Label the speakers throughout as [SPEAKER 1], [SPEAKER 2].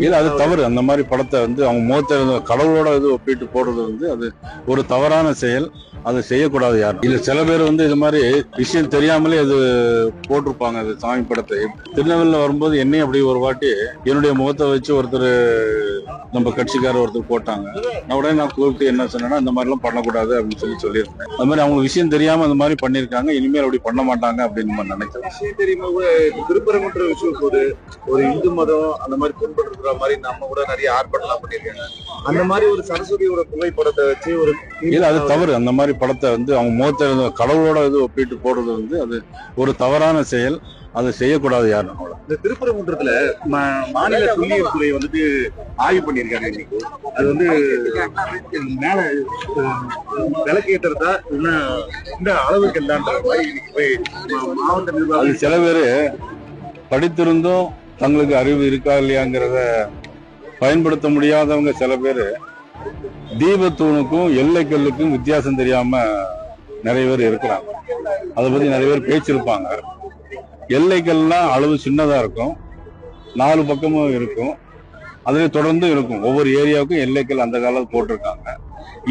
[SPEAKER 1] இல்ல அது தவறு. அந்த மாதிரி படத்தை வந்து அவங்க முகத்தை கடவுளோட இது ஒப்பிட்டு போடுறது வந்து அது ஒரு தவறான செயல். அதை செய்யக்கூடாது யாரும். இல்ல சில பேர் வந்து இது மாதிரி விஷயம் தெரியாமலே அது போட்டிருப்பாங்க. அது சாமி படத்தை திருநெல்வேலியில வரும்போது என்னையும் அப்படி ஒரு வாட்டி என்னுடைய முகத்தை வச்சு ஒருத்தர் நம்ம கட்சிக்காரர் ஒருத்தர் போட்டாங்க. நான் உடனே நான் கூப்பிட்டு என்ன சொன்னேன்னா இந்த மாதிரி எல்லாம் பண்ணக்கூடாது அப்படின்னு சொல்லியிருந்தேன். அது மாதிரி அவங்க விஷயம் தெரியாம அந்த மாதிரி பண்ணிருக்காங்க. இனிமேல் அப்படி பண்ண மாட்டாங்க அப்படின்னு நம்ம நினைக்கிறேன்.
[SPEAKER 2] விஷயம் தெரியுமா கூட திருப்பரங்குன்ற விஷயம் போது ஒரு இந்து மதம் அந்த மாதிரி பின்பற்றுற மாதிரி நம்ம கூட நிறைய ஆர்ப்பாட்டம் பண்ணிருக்காங்க. அந்த மாதிரி ஒரு சரஸ்வதியோட புகைப்படத்தை வச்சு ஒரு
[SPEAKER 1] இல்ல அது தவறு. அந்த மாதிரி படத்தை வந்து அவங்க முகத்தை கடவுளோட இது ஒப்பிட்டு போடுறது வந்து அது ஒரு தவறான செயல். அதை செய்யக்கூடாது யாரும்.
[SPEAKER 2] இந்த திருப்பரங்குன்றத்துல மாநில தொல்லியல் துறை வந்துட்டு ஆய்வு பண்ணியிருக்காங்க. இன்னைக்கு அது வந்து மேல விளக்கேற்றதா இந்த அளவுக்கு இல்லான்ற மாதிரி இன்னைக்கு போய் மாவட்ட நிர்வாகம்
[SPEAKER 1] அது சில பேரு படித்திருந்தும் தங்களுக்கு அறிவு இருக்கா இல்லையாங்கிறத பயன்படுத்த முடியாதவங்க சில பேரு தீபத்தூணுக்கும் எல்லைக்கல்லுக்கும் வித்தியாசம் தெரியாம நிறைய பேர் இருக்கிறாங்க. அதை பத்தி நிறைய பேர் பேச்சிருப்பாங்க. எல்லைக்கல்லாம் அளவு சின்னதா இருக்கும், 4 பக்கமும் இருக்கும், அதுல தொடர்ந்து இருக்கும். ஒவ்வொரு ஏரியாவுக்கும் எல்லைக்கல் அந்த காலத்து போட்டிருக்காங்க.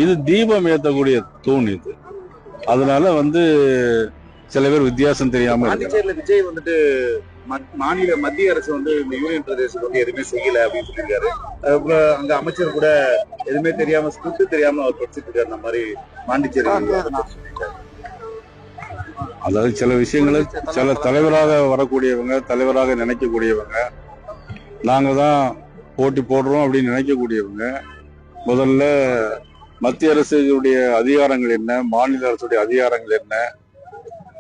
[SPEAKER 1] இது தீபம் ஏற்றக்கூடிய தூண் இது. அதனால வந்து சில பேர் வித்தியாசம் தெரியாம
[SPEAKER 2] பாண்டிச்சேரியில விஜய் வந்துட்டு மத்திய அரசு வந்து இந்த யூனியன் பிரதேசம் வந்து எதுவுமே செய்யல அப்படின்னு சொல்லியிருக்காரு. அங்க அமைச்சர் கூட எதுவுமே தெரியாம ஸ்கிரிப்ட் தெரியாம அவர் படிச்சுட்டு இருக்காரு. அந்த மாதிரி பாண்டிச்சேரி
[SPEAKER 1] அதாவது சில விஷயங்களை சில தலைவராக வரக்கூடியவங்க, தலைவராக நினைக்கக்கூடியவங்க, நாங்க தான் போட்டி போடுறோம் அப்படின்னு நினைக்கக்கூடியவங்க முதல்ல மத்திய அரசுடைய அதிகாரங்கள் என்ன, மாநில அரசுடைய அதிகாரங்கள் என்ன,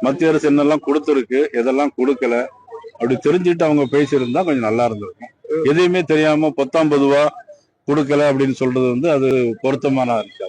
[SPEAKER 1] மத்திய அரசு என்னெல்லாம் கொடுத்துருக்கு, எதெல்லாம் கொடுக்கல அப்படி தெரிஞ்சுட்டு அவங்க பேசியிருந்தா கொஞ்சம் நல்லா இருந்திருக்கும். எதையுமே தெரியாம 10ஆம் பொதுவா கொடுக்கல அப்படின்னு சொல்றது வந்து அது பொருத்தமான இருக்கு.